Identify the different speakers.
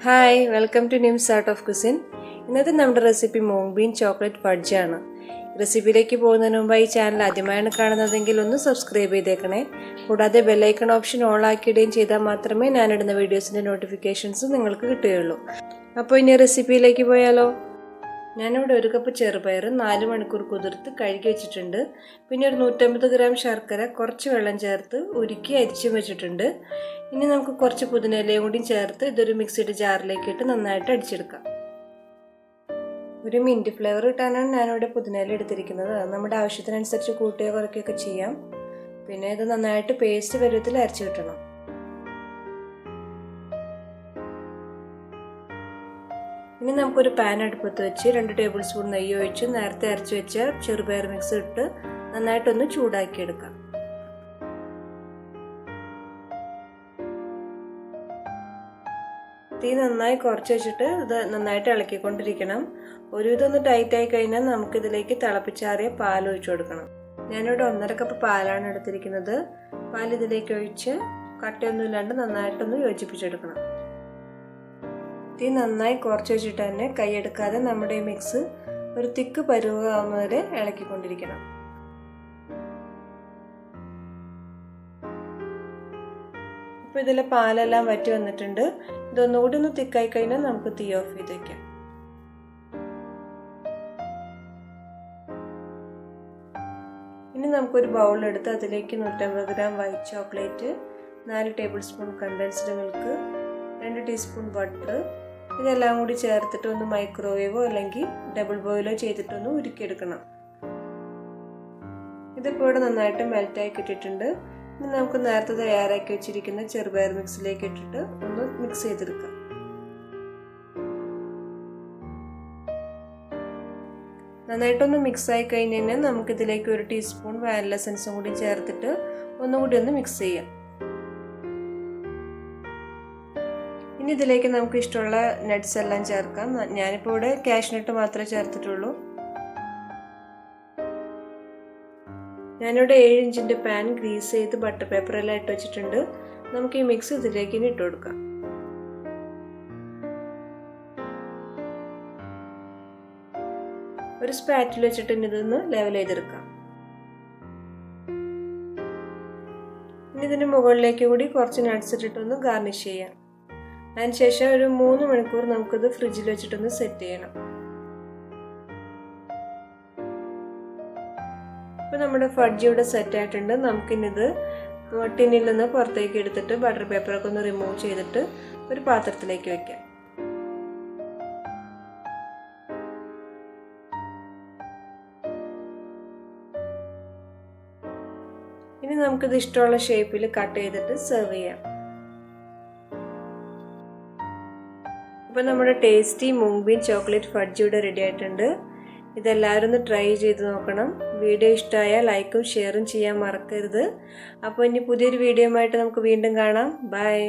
Speaker 1: Hi, welcome to NIMZ Art of Cuisine. ഇന്നത്തെ നമ്മുടെ recipe Mung Bean Chocolate Fudge ആണ്. റെസിപ്പിയിലേക്ക് പോകുന്നതിന് മുമ്പ് ഈ ചാനൽ ആദ്യമായാണ് കാണുന്നതെങ്കിൽ ഒന്ന് സബ്സ്ക്രൈബ് ചെയ്തേക്കണേ. കൂടാതെ ബെൽ ഐക്കൺ ഓപ്ഷൻ ഓൾ ആക്കിയിടുകയും ചെയ്താൽ മാത്രമേ ഞാനിടുന്ന വീഡിയോസിൻ്റെ നോട്ടിഫിക്കേഷൻസ് നിങ്ങൾക്ക് കിട്ടുകയുള്ളൂ. അപ്പോൾ ഇനി റെസിപ്പിയിലേക്ക് പോയാലോ? ഞാനിവിടെ ഒരു കപ്പ് ചെറുപയർ 4 മണിക്കൂർ കുതിർത്ത് കഴുകി വെച്ചിട്ടുണ്ട്. പിന്നെ ഒരു 150 ഗ്രാം ശർക്കര കുറച്ച് വെള്ളം ചേർത്ത് ഉരുക്കി അരിച്ചും വെച്ചിട്ടുണ്ട്. ഇനി നമുക്ക് കുറച്ച് പുതിനയിലയും കൂടി ചേർത്ത് ഇതൊരു മിക്സിയുടെ ജാറിലേക്ക് ഇട്ട് നന്നായിട്ട് അടിച്ചെടുക്കാം. ഒരു മിൻറ്റ് ഫ്ലേവർ കിട്ടാനാണ് ഞാനിവിടെ പുതിനയില എടുത്തിരിക്കുന്നത്. അത് നമ്മുടെ ആവശ്യത്തിനനുസരിച്ച് കൂട്ടുകയോ കുറയ്ക്കുകയൊക്കെ ചെയ്യാം. പിന്നെ ഇത് നന്നായിട്ട് പേസ്റ്റ് പരുവത്തിൽ അരച്ചു കിട്ടണം. ഇനി നമുക്കൊരു പാൻ അടുപ്പത്ത് വെച്ച് 2 ടേബിൾ സ്പൂൺ നെയ്യ് ഒഴിച്ച് നേരത്തെ അരച്ച് വെച്ച ചെറുപയർ മിക്സ് ഇട്ട് നന്നായിട്ടൊന്ന് ചൂടാക്കിയെടുക്കാം. തീ നന്നായി കുറച്ച് വെച്ചിട്ട് ഇത് നന്നായിട്ട് ഇളക്കിക്കൊണ്ടിരിക്കണം. ഒരുവിധം ഒന്ന് ടൈറ്റായി കഴിഞ്ഞാൽ നമുക്കിതിലേക്ക് തിളപ്പിച്ചാറിയ പാൽ ഒഴിച്ചു കൊടുക്കണം. ഞാനിവിടെ 1.5 കപ്പ് പാലാണ് എടുത്തിരിക്കുന്നത്. പാൽ ഇതിലേക്ക് ഒഴിച്ച് കട്ടയൊന്നും ഇല്ലാണ്ട് നന്നായിട്ടൊന്ന് യോജിപ്പിച്ചെടുക്കണം. തീ നന്നായി കുറച്ച് വെച്ചിട്ട് തന്നെ കൈയെടുക്കാതെ നമ്മുടെ ഈ മിക്സ് ഒരു തിക്ക് പരുവാകുന്നവരെ ഇളക്കിക്കൊണ്ടിരിക്കണം. ഇപ്പോൾ ഇതിലെ പാലെല്ലാം വറ്റി വന്നിട്ടുണ്ട്. ഇതൊന്നുകൂടി ഒന്ന് തിക്കായി കഴിഞ്ഞാൽ നമുക്ക് തീ ഓഫ് ചെയ്ത് വയ്ക്കാം. ഇനി നമുക്കൊരു ബൗളെടുത്ത് അതിലേക്ക് 150 gram white chocolate, 4 table spoon condensed milk, 2 teaspoon butter ഇതെല്ലാം കൂടി ചേർത്തിട്ട് ഒന്ന് മൈക്രോവേവോ അല്ലെങ്കിൽ ഡബിൾ ബോയിലോ ചെയ്തിട്ടൊന്ന് ഉരുക്കിയെടുക്കണം. ഇതിപ്പോൾ ഇവിടെ നന്നായിട്ട് മെൽറ്റായി കിട്ടിയിട്ടുണ്ട്. ഇനി നമുക്ക് നേരത്തെ തയ്യാറാക്കി വെച്ചിരിക്കുന്ന ചെറുപയർ മിക്സിലേക്ക് ഇട്ടിട്ട് ഒന്ന് മിക്സ് ചെയ്തെടുക്കാം. നന്നായിട്ടൊന്ന് മിക്സ് ആയി കഴിഞ്ഞ് കഴിഞ്ഞാൽ നമുക്കിതിലേക്ക് 1 ടീസ്പൂൺ വാനില എസൻസും കൂടി ചേർത്തിട്ട് ഒന്നുകൂടി ഒന്ന് മിക്സ് ചെയ്യാം. ഇനി ഇതിലേക്ക് നമുക്ക് ഇഷ്ടമുള്ള നട്ട്സ് എല്ലാം ചേർക്കാം. ഞാനിപ്പോൾ ഇവിടെ കാഷ്നട്ട് മാത്രമേ ചേർത്തിട്ടുള്ളൂ. ഞാനിവിടെ 7 ഇഞ്ചിൻ്റെ പാൻ ഗ്രീസ് ചെയ്ത് ബട്ടർ പേപ്പറെല്ലാം ഇട്ട് വെച്ചിട്ടുണ്ട്. നമുക്ക് ഈ മിക്സ് ഇതിലേക്ക് ഇനി ഇട്ട് കൊടുക്കാം. ഒരു സ്പാറ്റിൽ വെച്ചിട്ട് ഇതൊന്ന് ലെവൽ ചെയ്തെടുക്കാം. ഇനി ഇതിൻ്റെ മുകളിലേക്ക് കൂടി കുറച്ച് നട്ട്സ് ഇട്ടിട്ടൊന്ന് ഗാർണിഷ് ചെയ്യാം. അതിനുശേഷം ഒരു 3 മണിക്കൂർ നമുക്കിത് ഫ്രിഡ്ജിൽ വെച്ചിട്ടൊന്ന് സെറ്റ് ചെയ്യണം. ഇപ്പോൾ നമ്മുടെ ഫഡ്ജ് ഇവിടെ സെറ്റ് ആയിട്ടുണ്ട്. നമുക്കിനിത് ടിന്നിൽ നിന്ന് പുറത്തേക്ക് എടുത്തിട്ട് ബട്ടർ പേപ്പറൊക്കെ ഒന്ന് റിമൂവ് ചെയ്തിട്ട് ഒരു പാത്രത്തിലേക്ക് വെക്കാം. ഇനി നമുക്കിത് ഇഷ്ടമുള്ള ഷേപ്പിൽ കട്ട് ചെയ്തിട്ട് സെർവ് ചെയ്യാം. അപ്പോൾ നമ്മുടെ ടേസ്റ്റി മുങ് ബീൻ ചോക്ലേറ്റ് ഫഡ്ജ് ഇവിടെ റെഡി ആയിട്ടുണ്ട്. ഇതെല്ലാവരും ഒന്ന് ട്രൈ ചെയ്ത് നോക്കണം. വീഡിയോ ഇഷ്ടമായാൽ ലൈക്കും ഷെയറും ചെയ്യാൻ മറക്കരുത്. അപ്പോൾ ഇനി പുതിയൊരു വീഡിയോ ആയിട്ട് നമുക്ക് വീണ്ടും കാണാം. ബൈ.